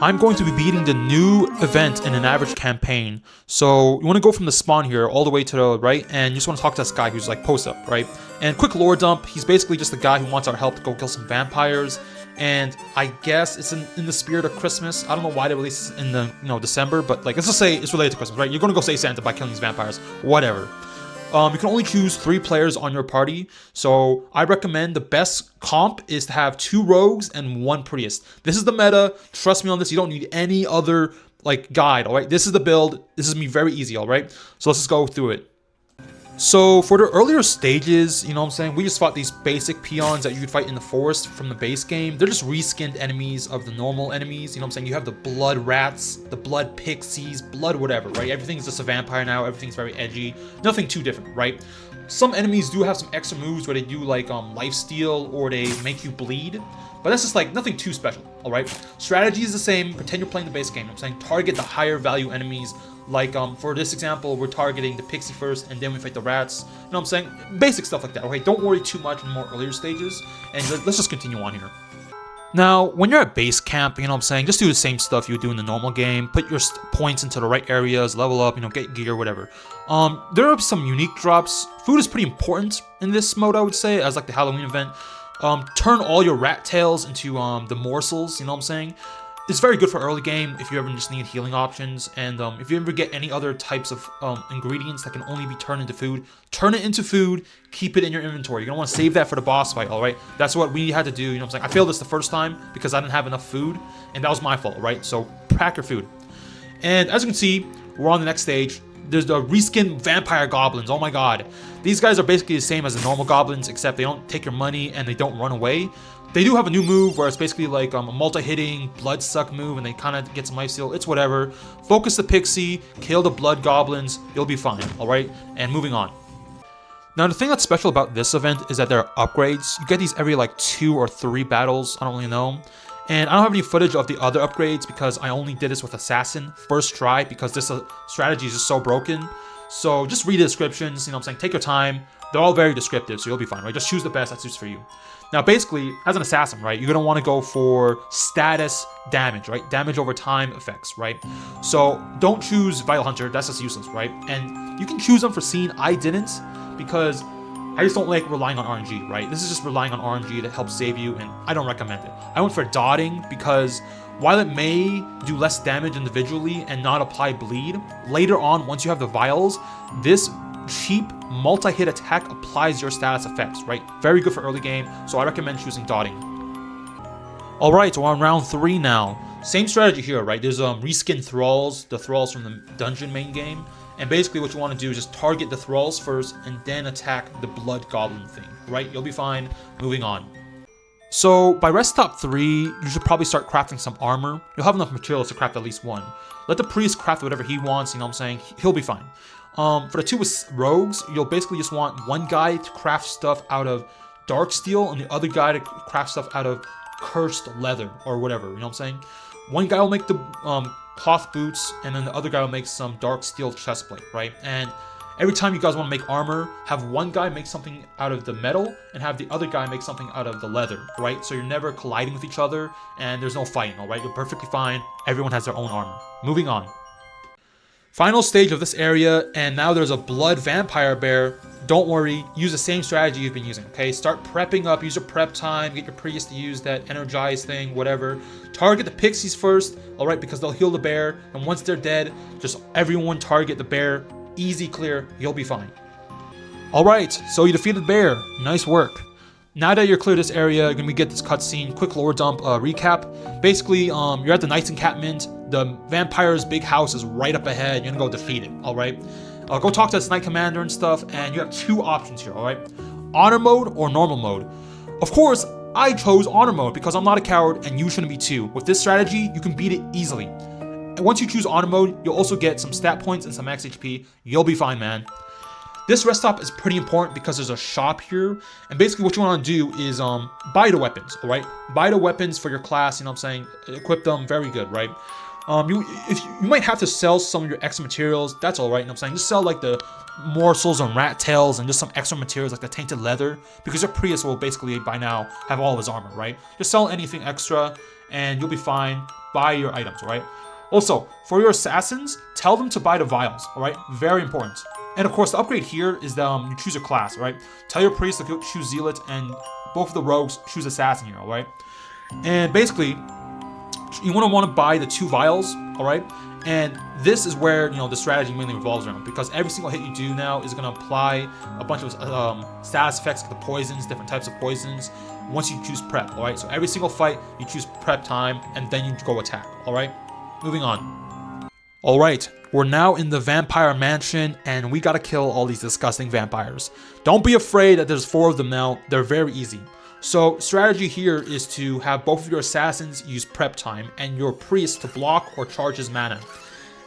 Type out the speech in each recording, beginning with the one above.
I'm going to be beating the new event in an average campaign. So you want to go from the spawn here all the way to the right, and you just want to talk to this guy who's like post up, right? And quick lore dump, he's basically just the guy who wants our help to go kill some vampires. And I guess it's in the spirit of Christmas. I don't know why they released this in the December, but like let's just say it's related to Christmas, right? You're gonna go save Santa by killing these vampires, whatever. You can only choose 3 players on your party, so I recommend the best comp is to have 2 rogues and 1 priest. This is the meta. Trust me on this. You don't need any other like guide. All right, this is the build. This is me very easy. All right, so let's just go through it. So for the earlier stages, you know what I'm saying, we just fought these basic peons that you could fight in the forest from the base game. They're just reskinned enemies of the normal enemies, you know what I'm saying? You have the blood rats, the blood pixies, blood whatever, right? Everything's just a vampire now, everything's very edgy, nothing too different, right? Some enemies do have some extra moves where they do like lifesteal or they make you bleed, but that's just like nothing too special, all right? Strategy is the same, pretend you're playing the base game, you know what I'm saying? Target the higher value enemies. Like, for this example, we're targeting the pixie first, and then we fight the rats. You know what I'm saying? Basic stuff like that, okay? Don't worry too much in more earlier stages, and let's just continue on here. Now, when you're at base camp, you know what I'm saying, just do the same stuff you would do in the normal game. Put your points into the right areas, level up, get gear, whatever. There are some unique drops. Food is pretty important in this mode, I would say, as like the Halloween event. Turn all your rat tails into the morsels, you know what I'm saying? It's very good for early game if you ever just need healing options, and if you ever get any other types of ingredients that can only be turned into food, turn it into food, keep it in your inventory. You're gonna want to save that for the boss fight, alright? That's what we had to do, you know what I'm saying? I failed this the first time because I didn't have enough food, and that was my fault, right? So pack your food. And as you can see, we're on the next stage. There's the reskin vampire goblins, oh my god. These guys are basically the same as the normal goblins, except they don't take your money and they don't run away. They do have a new move where it's basically like a multi-hitting blood suck move, and they kind of get some lifesteal. It's whatever. Focus the pixie, kill the blood goblins, you'll be fine, alright? And moving on. Now the thing that's special about this event is that there are upgrades. You get these every like 2 or 3 battles, I don't really know. And I don't have any footage of the other upgrades because I only did this with Assassin first try because this strategy is just so broken. So just read the descriptions, you know what I'm saying? Take your time. They're all very descriptive, so you'll be fine, right? Just choose the best that suits for you. Now, basically, as an assassin, right, you're going to want to go for status damage, right? Damage over time effects, right? So don't choose Vital Hunter. That's just useless, right? And you can choose them for scene. I didn't because I just don't like relying on RNG, right? This is just relying on RNG that helps save you, and I don't recommend it. I went for dotting because while it may do less damage individually and not apply bleed, later on, once you have the vials, this cheap multi-hit attack applies your status effects, right? Very good for early game, so I recommend choosing dotting. Alright, so we're on round 3 now. Same strategy here, right? There's reskin Thraws, the Thraws from the dungeon main game. And basically what you want to do is just target the Thraws first and then attack the blood goblin thing, right? You'll be fine. Moving on. So by rest stop 3, you should probably start crafting some armor. You'll have enough materials to craft at least 1. Let the priest craft whatever he wants, you know what I'm saying? He'll be fine. For the 2 rogues, you'll basically just want one guy to craft stuff out of dark steel and the other guy to craft stuff out of cursed leather or whatever, you know what I'm saying? One guy will make the cloth boots, and then the other guy will make some dark steel chestplate, right? And every time you guys want to make armor, have one guy make something out of the metal and have the other guy make something out of the leather, right? So you're never colliding with each other and there's no fighting, all right? You're perfectly fine. Everyone has their own armor. Moving on. Final stage of this area, and now there's a blood vampire bear. Don't worry, use the same strategy you've been using, okay? Start prepping up, use your prep time, get your priest to use that energize thing, whatever. Target the pixies first, all right, because they'll heal the bear, and once they're dead, just everyone target the bear. Easy clear, you'll be fine. All right, so you defeated the bear. Nice work. Now that you're clear this area, you're gonna get this cutscene, quick lore dump recap. Basically, you're at the Knight's Encampment. The vampire's big house is right up ahead. You're gonna go defeat it, all right? Go talk to this knight commander and stuff, and you have 2 options here, all right? Honor mode or normal mode. Of course, I chose honor mode because I'm not a coward, and you shouldn't be too. With this strategy, you can beat it easily. And once you choose honor mode, you'll also get some stat points and some max HP. You'll be fine, man. This rest stop is pretty important because there's a shop here, and basically what you want to do is buy the weapons, all right? Buy the weapons for your class, you know what I'm saying? Equip them, very good, right? You might have to sell some of your extra materials. That's all right. You know what I'm saying? Just sell like the morsels and rat tails and just some extra materials like the tainted leather, because your Prius will basically by now have all of his armor, right? Just sell anything extra and you'll be fine. Buy your items, all right? Also, for your assassins, tell them to buy the vials, all right? Very important. And of course, the upgrade here is that you choose your class, all right? Tell your priest to choose zealot, and both of the rogues choose assassin here, all right? And basically, you want to buy the 2 vials, all right? And this is where, you know, the strategy mainly revolves around, because every single hit you do now is going to apply a bunch of status effects, like the poisons, different types of poisons, once you choose prep, all right? So every single fight, you choose prep time, and then you go attack, all right? Moving on. All right, we're now in the vampire mansion, and we got to kill all these disgusting vampires. Don't be afraid that there's 4 of them now. They're very easy. So strategy here is to have both of your assassins use prep time and your priest to block or charge his mana.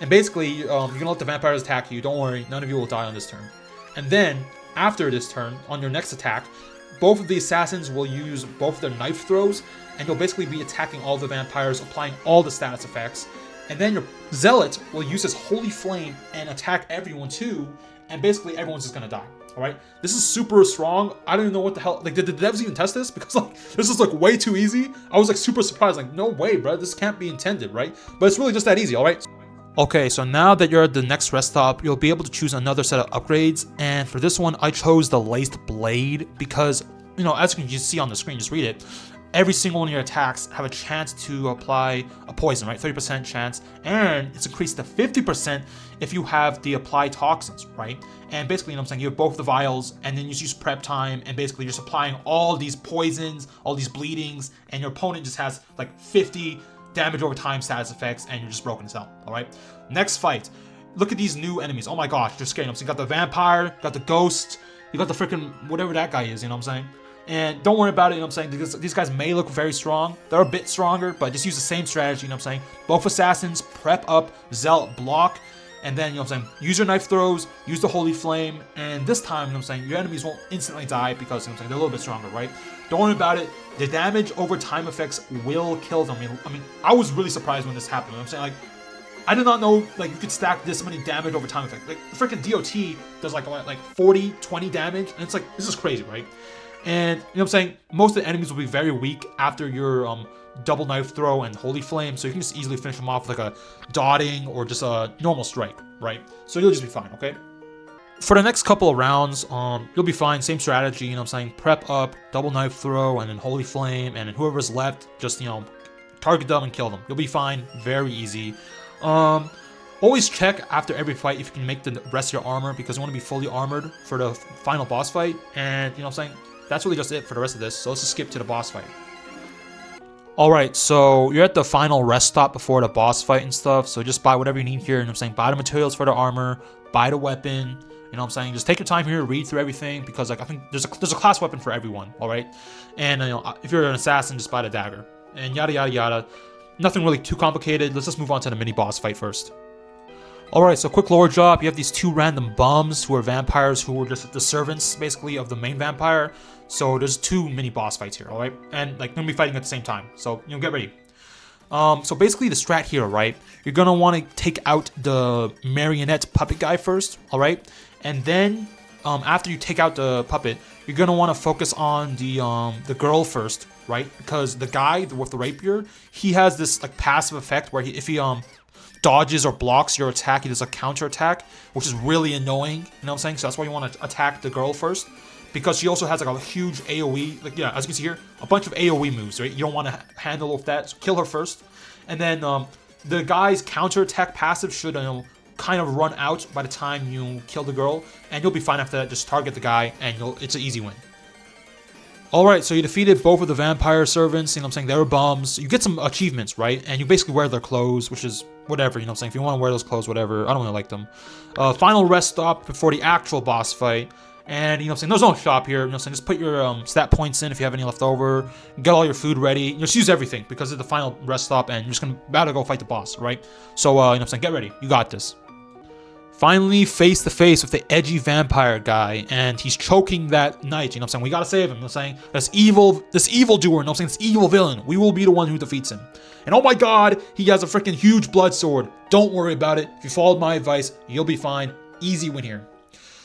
And basically, you're gonna let the vampires attack you. Don't worry, none of you will die on this turn. And then, after this turn, on your next attack, both of the assassins will use both of their knife throws, and you'll basically be attacking all the vampires, applying all the status effects. And then your zealot will use his holy flame and attack everyone too, and basically everyone's just gonna die. All right, this is super strong. I don't even know what the hell. Like, did the devs even test this? Because like this is like way too easy. I was like super surprised. Like, no way, bro. This can't be intended, right? But it's really just that easy. All right. Okay, so now that you're at the next rest stop, you'll be able to choose another set of upgrades. And for this one, I chose the laced blade because, you know, as you can just see on the screen, just read it. Every single one of your attacks have a chance to apply a poison, right? 30% chance, and it's increased to 50% if you have the applied toxins, right? And basically, you know what I'm saying, you have both the vials, and then you use prep time, and basically you're just applying all these poisons, all these bleedings, and your opponent just has like 50 damage over time status effects, and you're just broken as hell, all right? Next fight. Look at these new enemies. Oh my gosh, you're scared. So you got the vampire, got the ghost, you got the freaking whatever that guy is, you know what I'm saying? And don't worry about it, you know what I'm saying, because these guys may look very strong. They're a bit stronger, but just use the same strategy, you know what I'm saying? Both assassins, prep up, zealot, block, and then, you know what I'm saying, use your knife throws, use the holy flame, and this time, you know what I'm saying, your enemies won't instantly die because, you know what I'm saying, they're a little bit stronger, right? Don't worry about it. The damage over time effects will kill them. I mean, I was really surprised when this happened, you know what I'm saying? Like, I did not know, like, you could stack this many damage over time effects. Like, the freaking DOT does, like 40, 20 damage, and it's like, this is crazy, right? And, you know what I'm saying, most of the enemies will be very weak after your double knife throw and holy flame, so you can just easily finish them off with like a dotting or just a normal strike, right? So you'll just be fine, okay? For the next couple of rounds, you'll be fine. Same strategy, you know what I'm saying? Prep up, double knife throw, and then holy flame, and then whoever's left, just, you know, target them and kill them. You'll be fine. Very easy. Always check after every fight if you can make the rest of your armor, because you want to be fully armored for the final boss fight. And, you know what I'm saying? That's really just it for the rest of this. So let's just skip to the boss fight. Alright, so you're at the final rest stop before the boss fight and stuff. So just buy whatever you need here. And I'm saying, buy the materials for the armor, buy the weapon. You know what I'm saying? Just take your time here, read through everything, because like I think there's a class weapon for everyone, alright? And you know, if you're an assassin, just buy the dagger. And yada yada yada. Nothing really too complicated. Let's just move on to the mini boss fight first. Alright, so quick lore drop. You have these 2 random bums who are vampires who were just the servants, basically, of the main vampire. So there's 2 mini boss fights here, alright? And like, they're gonna be fighting at the same time. So, you know, get ready. So basically the strat here, right? You're gonna want to take out the marionette puppet guy first, alright? And then, after you take out the puppet, you're gonna want to focus on the girl first, right? Because the guy with the rapier, he has this like passive effect where if he dodges or blocks your attack, he does a counter attack, which is really annoying, you know what I'm saying? So that's why you want to attack the girl first, because she also has like a huge AoE, like, yeah, as you can see here, a bunch of AoE moves, right? You don't want to handle with that, so kill her first. And then the guy's counter attack passive should kind of run out by the time you kill the girl, and you'll be fine after that. Just target the guy, and it's an easy win. Alright, so you defeated both of the vampire servants, you know what I'm saying? They were bums. You get some achievements, right? And you basically wear their clothes, which is whatever, you know what I'm saying? If you want to wear those clothes, whatever. I don't really like them. Final rest stop before the actual boss fight. And, you know what I'm saying? There's no shop here, you know what I'm saying? Just put your stat points in if you have any left over. Get all your food ready. Just use everything, because it's the final rest stop, and you're just about to go fight the boss, right? So, you know what I'm saying? Get ready. You got this. Finally face to face with the edgy vampire guy, and he's choking that knight, you know what I'm saying? We gotta save him, you know what I'm saying? This evil doer, you know what I'm saying? This evil villain. We will be the one who defeats him. And oh my god, he has a freaking huge blood sword. Don't worry about it. If you followed my advice, you'll be fine. Easy win here.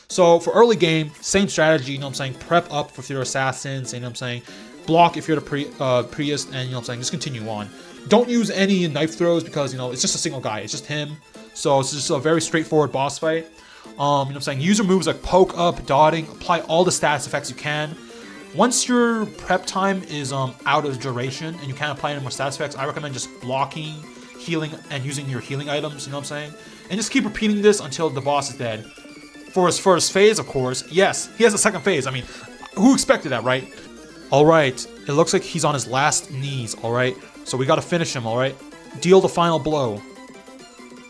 So for early game, same strategy, you know what I'm saying? Prep up for your assassins, you know what I'm saying? Block if you're the priest, and you know what I'm saying? Just continue on. Don't use any knife throws because, you know, it's just a single guy. It's just him. So it's just a very straightforward boss fight. You know what I'm saying? Use your moves like poke up, dotting, apply all the status effects you can. Once your prep time is out of duration and you can't apply any more status effects, I recommend just blocking, healing, and using your healing items, you know what I'm saying? And just keep repeating this until the boss is dead. For his first phase, of course, yes, he has a second phase. I mean, who expected that, right? Alright, it looks like he's on his last knees, alright? So we gotta finish him, alright? Deal the final blow.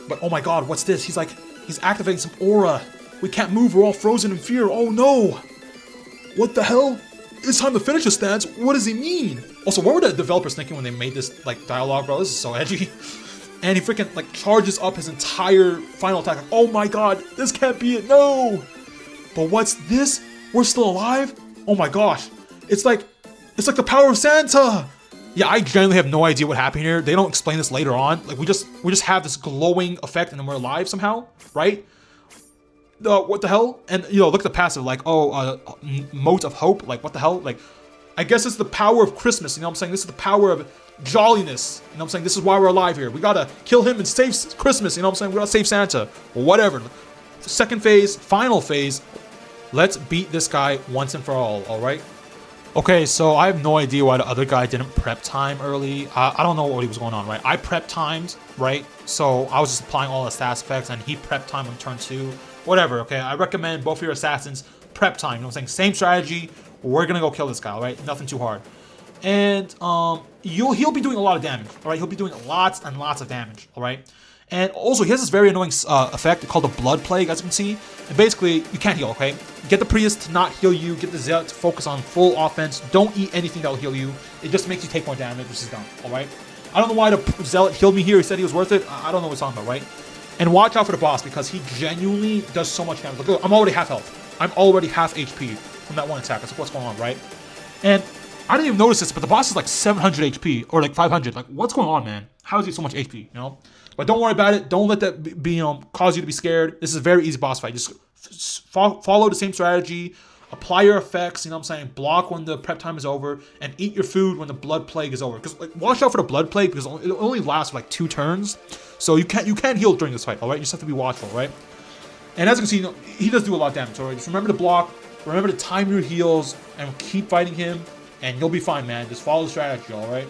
But oh my god, what's this? He's activating some aura. We can't move, we're all frozen in fear. Oh no! What the hell? It's time to finish this dance. What does he mean? Also, what were the developers thinking when they made this like dialogue, bro? This is so edgy. And he freaking like charges up his entire final attack. Like, oh my god, this can't be it, no! But what's this? We're still alive? Oh my gosh. It's like the power of Santa! Yeah, I genuinely have no idea what happened here. They don't explain this later on. Like we just have this glowing effect and then we're alive somehow, right? What the hell? And you know, look at the passive, like, mote of hope. Like, what the hell? Like, I guess it's the power of Christmas. You know what I'm saying? This is the power of jolliness. You know what I'm saying? This is why we're alive here. We gotta kill him and save Christmas. You know what I'm saying? We gotta save Santa or whatever. Second phase, final phase. Let's beat this guy once and for all. All right. Okay, so I have no idea why the other guy didn't prep time early. I don't know what was going on, right? I prep timed, right? So I was just applying all the stats effects, and he prep time on turn 2. Whatever, okay? I recommend both of your assassins prep time. You know what I'm saying? Same strategy. We're gonna go kill this guy, all right? Nothing too hard. And he'll be doing a lot of damage, all right? He'll be doing lots and lots of damage, all right? And also, he has this very annoying effect called the Blood Plague, as you can see. And basically, you can't heal, okay? Get the Priest to not heal you. Get the Zealot to focus on full offense. Don't eat anything that will heal you. It just makes you take more damage, which is dumb, alright? I don't know why the Zealot healed me here. He said he was worth it. I don't know what he's talking about, right? And watch out for the boss, because he genuinely does so much damage. Look, I'm already half health. I'm already half HP from that one attack. That's what's going on, right? And I didn't even notice this, but the boss is like 700 HP, or like 500. Like, what's going on, man? How is he so much HP, you know? But don't worry about it. Don't let that be cause you to be scared. This is a very easy boss fight. Just follow the same strategy. Apply your effects. You know what I'm saying? Block when the prep time is over, and eat your food when the Blood Plague is over. Because like, watch out for the Blood Plague because it only lasts for like 2 turns. So you can't heal during this fight. All right, you just have to be watchful, right? And as you can see, you know, he does do a lot of damage. All right, just remember to block. Remember to time your heals and keep fighting him, and you'll be fine, man. Just follow the strategy. All right.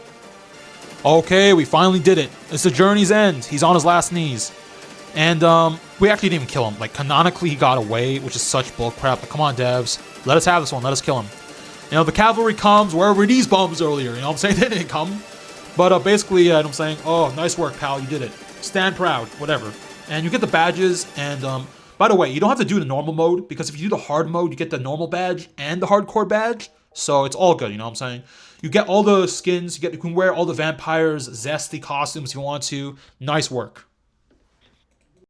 Okay, we finally did it. It's the journey's end. He's on his last knees. And we actually didn't even kill him. Like, canonically, he got away, which is such bullcrap. Like, come on, devs. Let us have this one. Let us kill him. You know, the cavalry comes. Where were these bombs earlier? You know what I'm saying? They didn't come. But basically, you know what I'm saying? Oh, nice work, pal. You did it. Stand proud. Whatever. And you get the badges. And, by the way, you don't have to do the normal mode. Because if you do the hard mode, you get the normal badge and the hardcore badge. So it's all good, you know what I'm saying? You get all the skins, you can wear all the vampires' zesty costumes if you want to. Nice work.